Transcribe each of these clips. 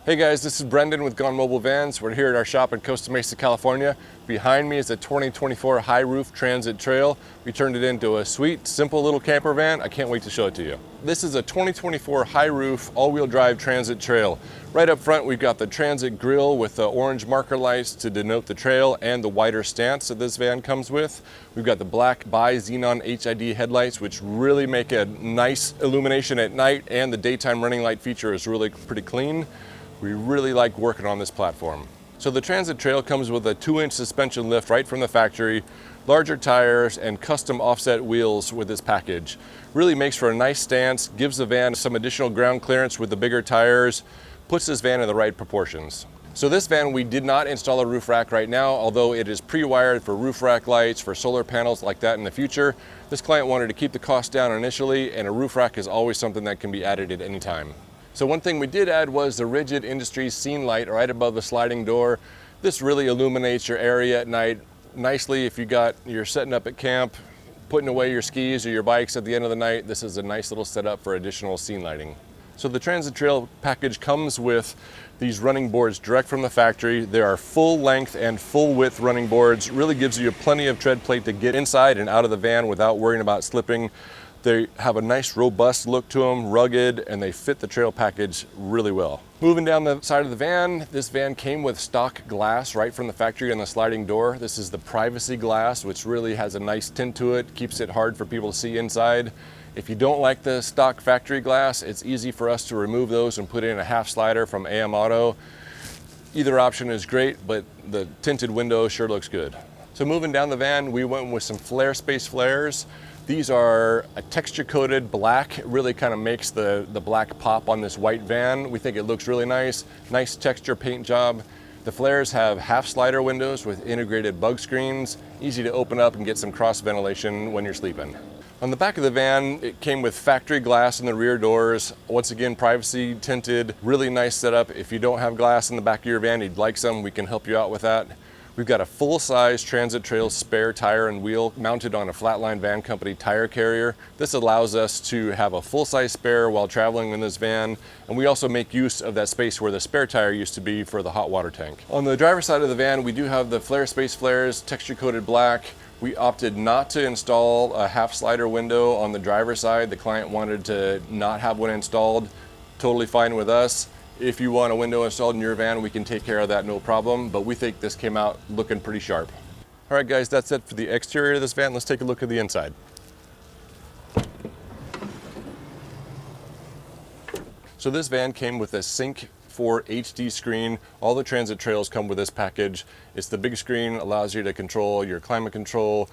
Hey guys, this is Brendan with Gone Mobile Vans. We're here at our shop in Costa Mesa, California. Behind me is a 2024 high roof transit trail. We turned it into a sweet, simple little camper van. I can't wait to show it to you. This is a 2024 high roof, all-wheel drive transit trail. Right up front, we've got the transit grille with the orange marker lights to denote the trail and the wider stance that this van comes with. We've got the black bi-xenon HID headlights, which really make a nice illumination at night, and the daytime running light feature is really pretty clean. We really like working on this platform. So the transit trail comes with a 2-inch suspension lift right from the factory, larger tires, and custom offset wheels with this package. Really makes for a nice stance, gives the van some additional ground clearance with the bigger tires, puts this van in the right proportions. So this van, we did not install a roof rack right now, although it is pre-wired for roof rack lights, for solar panels like that in the future. This client wanted to keep the cost down initially, and a roof rack is always something that can be added at any time. So one thing we did add was the Rigid Industries scene light right above the sliding door. This really illuminates your area at night nicely. If you're setting up at camp, putting away your skis or your bikes at the end of the night, this is a nice little setup for additional scene lighting. So the transit trail package comes with these running boards direct from the factory. There are full length and full width running boards. Really gives you plenty of tread plate to get inside and out of the van without worrying about slipping. They have a nice robust look to them, rugged, and they fit the trail package really well. Moving down the side of the van, this van came with stock glass right from the factory on the sliding door. This is the privacy glass, which really has a nice tint to it, keeps it hard for people to see inside. If you don't like the stock factory glass, it's easy for us to remove those and put in a half slider from AM Auto. Either option is great, but the tinted window sure looks good. So moving down the van, we went with some flare space flares. These are a texture-coated black. It really kind of makes the black pop on this white van. We think it looks really nice. Nice texture paint job. The flares have half slider windows with integrated bug screens. Easy to open up and get some cross ventilation when you're sleeping. On the back of the van, it came with factory glass in the rear doors. Once again, privacy tinted, really nice setup. If you don't have glass in the back of your van, you'd like some, we can help you out with that. We've got a full-size transit trail spare tire and wheel mounted on a Flatline Van Company tire carrier. This allows us to have a full-size spare while traveling in this van, and we also make use of that space where the spare tire used to be for the hot water tank. On the driver's side of the van, we do have the flare space flares, texture-coated black. We opted not to install a half slider window on the driver's side. The client wanted to not have one installed. Totally fine with us. If you want a window installed in your van, we can take care of that, no problem, but we think this came out looking pretty sharp. All right guys, that's it for the exterior of this van. Let's take a look at the inside. So this van came with a Sync 4 HD screen. All the transit trails come with this package. It's the big screen, allows you to control your climate control,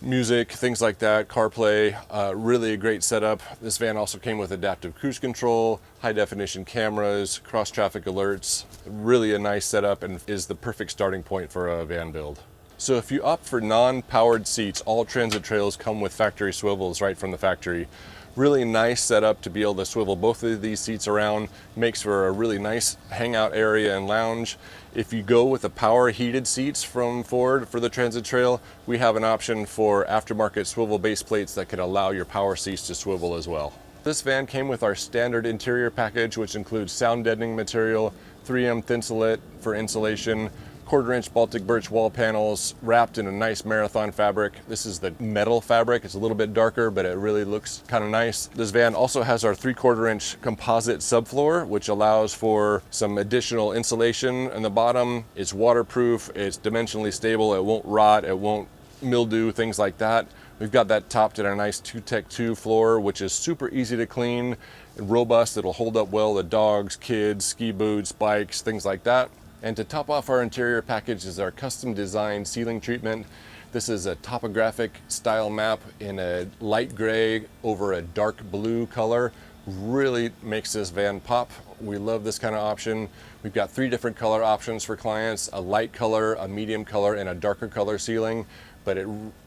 music, things like that, CarPlay, really a great setup. This van also came with adaptive cruise control, high definition cameras, cross traffic alerts, really a nice setup and is the perfect starting point for a van build. So if you opt for non-powered seats, all transit trails come with factory swivels right from the factory. Really nice setup to be able to swivel both of these seats around, makes for a really nice hangout area and lounge. If you go with the power heated seats from Ford for the transit trail, we have an option for aftermarket swivel base plates that can allow your power seats to swivel as well. This van came with our standard interior package, which includes sound deadening material, 3M Thinsulate for insulation, 1/4-inch Baltic birch wall panels wrapped in a nice marathon fabric. This is the metal fabric. It's a little bit darker, but it really looks kind of nice. This van also has our 3/4-inch composite subfloor, which allows for some additional insulation in the bottom. It's waterproof, it's dimensionally stable, it won't rot, it won't mildew, things like that. We've got that topped in our nice 2Tech2 floor, which is super easy to clean and robust. It'll hold up well to dogs, kids, ski boots, bikes, things like that. And to top off our interior package is our custom designed ceiling treatment. This is a topographic style map in a light gray over a dark blue color. Really makes this van pop. We love this kind of option. We've got 3 different color options for clients, a light color, a medium color, and a darker color ceiling. But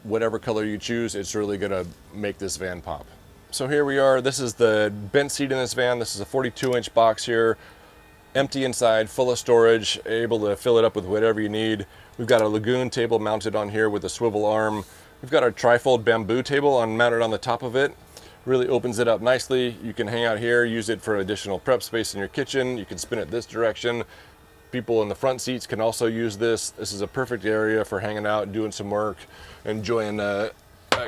whatever color you choose, it's really gonna make this van pop. So here we are. This is the bench seat in this van. This is a 42-inch box here. Empty inside, full of storage, able to fill it up with whatever you need. We've got a Lagoon table mounted on here with a swivel arm. We've got our trifold bamboo table mounted on the top of it. Really opens it up nicely. You can hang out here, use it for additional prep space in your kitchen. You can spin it this direction. People in the front seats can also use this. This is a perfect area for hanging out, doing some work, enjoying a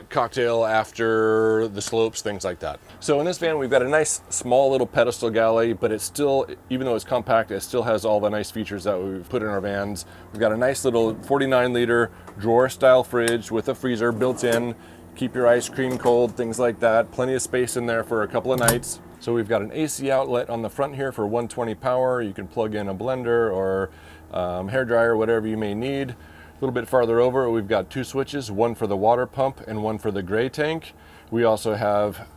cocktail after the slopes, things like that. So in this van, we've got a nice small little pedestal galley, but it's still, even though it's compact, it still has all the nice features that we've put in our vans. We've got a nice little 49-liter drawer style fridge with a freezer built in. Keep your ice cream cold, things like that. Plenty of space in there for a couple of nights. So we've got an AC outlet on the front here for 120 power. You can plug in a blender or hair dryer, whatever you may need. A little bit farther over, we've got two switches, one for the water pump and one for the gray tank. We also have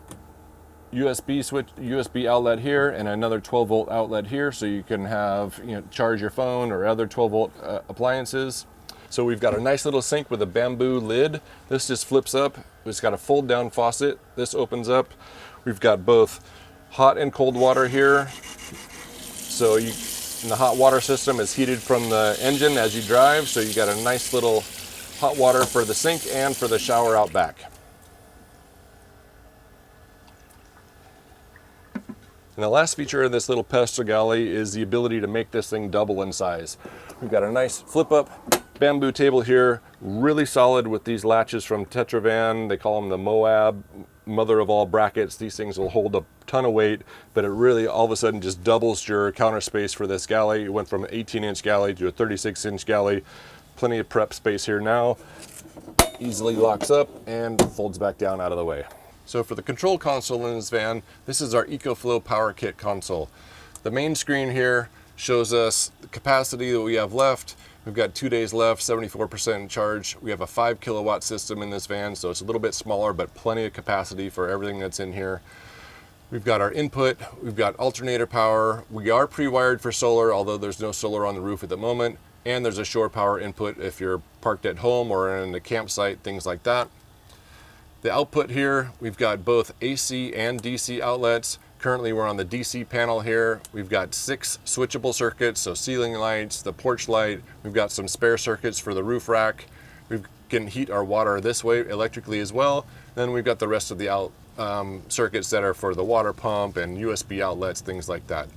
USB outlet here and another 12 volt outlet here, so you can have, charge your phone or other 12 volt appliances. So we've got a nice little sink with a bamboo lid. This just flips up. It's got a fold down faucet. This opens up. We've got both hot and cold water here. So the hot water system is heated from the engine as you drive. So you got a nice little hot water for the sink and for the shower out back. And the last feature of this little pedestal galley is the ability to make this thing double in size. We've got a nice flip up bamboo table here, really solid with these latches from Tetravan. They call them the Moab, mother of all brackets. These things will hold a ton of weight, but it really all of a sudden just doubles your counter space for this galley. It went from an 18-inch galley to a 36-inch galley. Plenty of prep space here now. Easily locks up and folds back down out of the way. So for the control console in this van, this is our EcoFlow Power Kit console. The main screen here shows us the capacity that we have left. We've got 2 days left, 74% charge. We have a 5 kilowatt system in this van, so it's a little bit smaller, but plenty of capacity for everything that's in here. We've got our input, we've got alternator power. We are pre-wired for solar, although there's no solar on the roof at the moment. And there's a shore power input if you're parked at home or in a campsite, things like that. The output here, we've got both AC and DC outlets. Currently we're on the DC panel here. We've got 6 switchable circuits, so ceiling lights, the porch light. We've got some spare circuits for the roof rack. We can heat our water this way electrically as well. Then we've got the rest of the circuits that are for the water pump and USB outlets, things like that.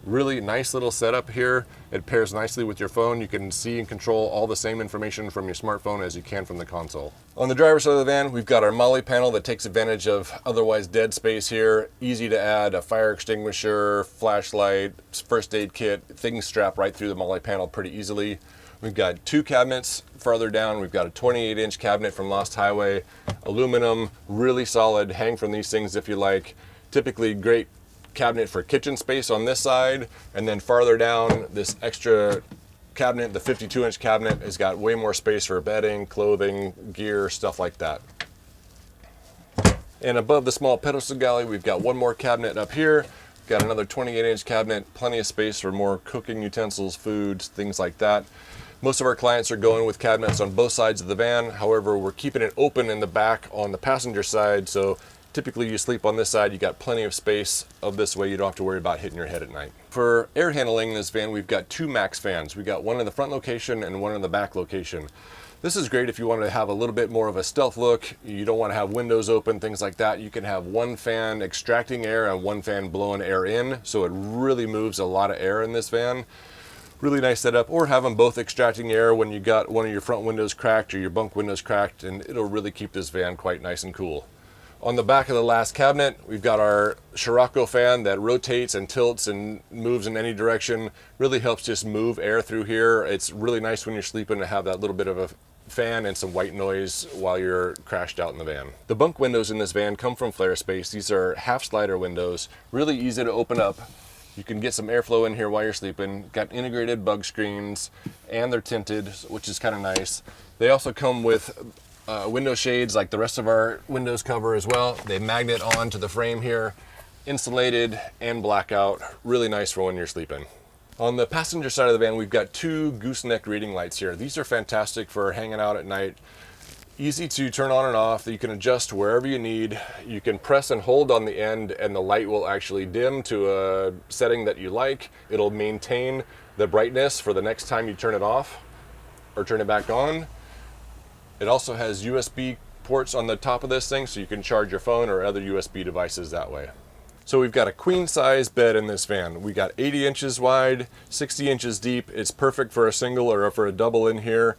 Really nice little setup here. It pairs nicely with your phone. You can see and control all the same information from your smartphone as you can from the console. On the driver's side of the van, we've got our MOLLE panel that takes advantage of otherwise dead space here. Easy to add a fire extinguisher, flashlight, first aid kit. Things strap right through the MOLLE panel pretty easily. We've got 2 cabinets farther down. We've got a 28-inch cabinet from Lost Highway, aluminum, really solid. Hang from these things if you like. Typically great cabinet for kitchen space on this side, and then farther down, this extra cabinet, the 52-inch cabinet, has got way more space for bedding, clothing, gear, stuff like that. And above the small pedestal galley, we've got one more cabinet up here. Got another 28-inch cabinet, plenty of space for more cooking utensils, foods, things like that. Most of our clients are going with cabinets on both sides of the van. However, we're keeping it open in the back on the passenger side, so typically you sleep on this side, you got plenty of space of this way, you don't have to worry about hitting your head at night. For air handling in this van, we've got 2 max fans. We've got one in the front location and one in the back location. This is great if you want to have a little bit more of a stealth look. You don't want to have windows open, things like that. You can have one fan extracting air and one fan blowing air in, so it really moves a lot of air in this van. Really nice setup, or have them both extracting air when you got one of your front windows cracked or your bunk windows cracked, and it'll really keep this van quite nice and cool. On the back of the last cabinet, we've got our Scirocco fan that rotates and tilts and moves in any direction. Really helps just move air through here. It's really nice when you're sleeping to have that little bit of a fan and some white noise while you're crashed out in the van. The bunk windows in this van come from Flare Space. These are half slider windows, really easy to open up. You can get some airflow in here while you're sleeping. Got integrated bug screens, and they're tinted, which is kind of nice. They also come with window shades like the rest of our windows cover as well. They magnet onto the frame here, insulated and blackout. Really nice for when you're sleeping. On the passenger side of the van, we've got 2 gooseneck reading lights here. These are fantastic for hanging out at night. Easy to turn on and off. You can adjust wherever you need. You can press and hold on the end and the light will actually dim to a setting that you like. It'll maintain the brightness for the next time you turn it off or turn it back on. It also has USB ports on the top of this thing so you can charge your phone or other USB devices that way. So we've got a queen size bed in this van. We got 80 inches wide, 60 inches deep. It's perfect for a single or for a double in here.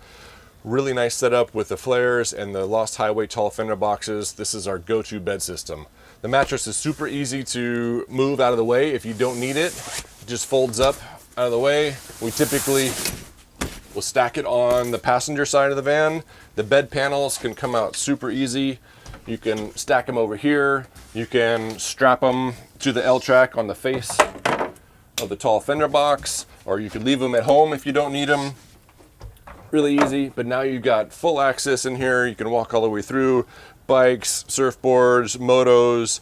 Really nice setup with the flares and the Lost Highway tall fender boxes. This is our go-to bed system. The mattress is super easy to move out of the way if you don't need it. It just folds up out of the way. We typically will stack it on the passenger side of the van. The bed panels can come out super easy. You can stack them over here. You can strap them to the L-track on the face of the tall fender box, or you could leave them at home if you don't need them. Really easy, but now you've got full access in here. You can walk all the way through. Bikes, surfboards, motos,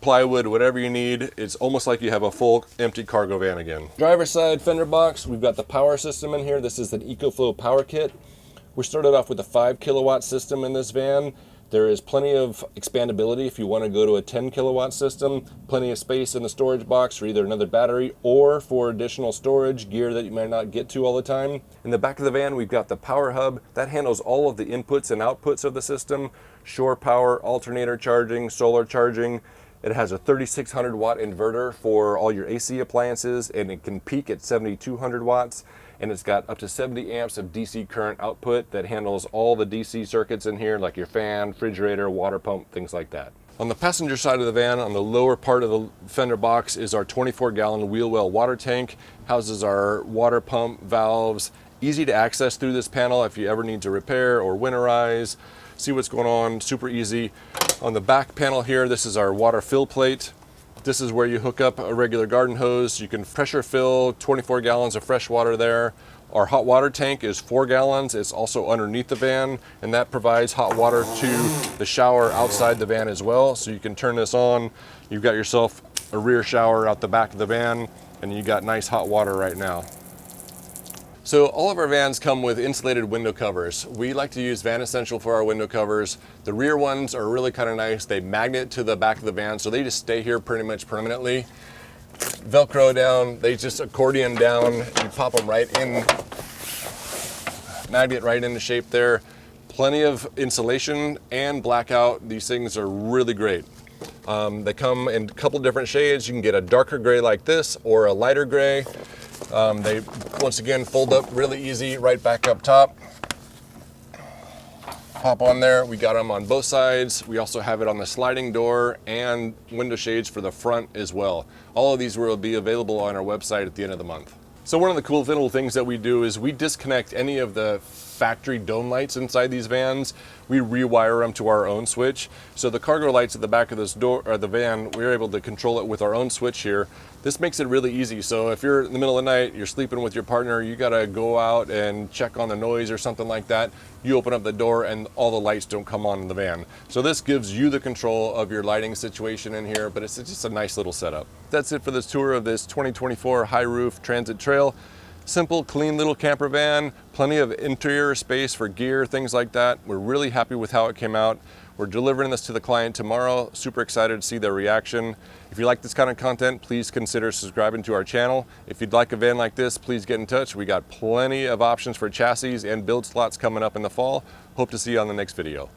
plywood, whatever you need. It's almost like you have a full empty cargo van again. Driver's side fender box, we've got the power system in here. This is an EcoFlow power kit. We started off with a 5 kilowatt system in this van. There is plenty of expandability if you want to go to a 10 kilowatt system. Plenty of space in the storage box for either another battery or for additional storage gear that you might not get to all the time. In the back of the van, we've got the power hub that handles all of the inputs and outputs of the system. Shore power, alternator charging, solar charging. It has a 3600 watt inverter for all your AC appliances, and it can peak at 7200 watts. And it's got up to 70 amps of DC current output that handles all the DC circuits in here, like your fan, refrigerator, water pump, things like that. On the passenger side of the van, on the lower part of the fender box, is our 24-gallon wheel well water tank. Houses our water pump, valves. Easy to access through this panel if you ever need to repair or winterize. See what's going on, super easy. On the back panel here, this is our water fill plate. This is where you hook up a regular garden hose. You can pressure fill 24 gallons of fresh water there. Our hot water tank is 4 gallons. It's also underneath the van, and that provides hot water to the shower outside the van as well. So you can turn this on. You've got yourself a rear shower out the back of the van, and you got nice hot water right now. So all of our vans come with insulated window covers. We like to use Van Essential for our window covers. The rear ones are really kind of nice. They magnet to the back of the van, so they just stay here pretty much permanently. Velcro down, they just accordion down. You pop them right in, magnet right into shape there. Plenty of insulation and blackout. These things are really great. They come in a couple different shades. You can get a darker gray like this or a lighter gray. They, once again, fold up really easy right back up top. Pop on there. We got them on both sides. We also have it on the sliding door and window shades for the front as well. All of these will be available on our website at the end of the month. So one of the cool little things that we do is we disconnect any of the factory dome lights inside these vans. We rewire them to our own switch. So the cargo lights at the back of this door or the van, we're able to control it with our own switch here. This makes it really easy. So if you're in the middle of the night, you're sleeping with your partner, you gotta go out and check on the noise or something like that. You open up the door and all the lights don't come on in the van. So this gives you the control of your lighting situation in here, but it's just a nice little setup. That's it for this tour of this 2024 high roof transit trail. Simple, clean little camper van, plenty of interior space for gear, things like that. We're really happy with how it came out. We're delivering this to the client tomorrow. Super excited to see their reaction. If you like this kind of content, please consider subscribing to our channel. If you'd like a van like this, please get in touch. We got plenty of options for chassis and build slots coming up in the fall. Hope to see you on the next video.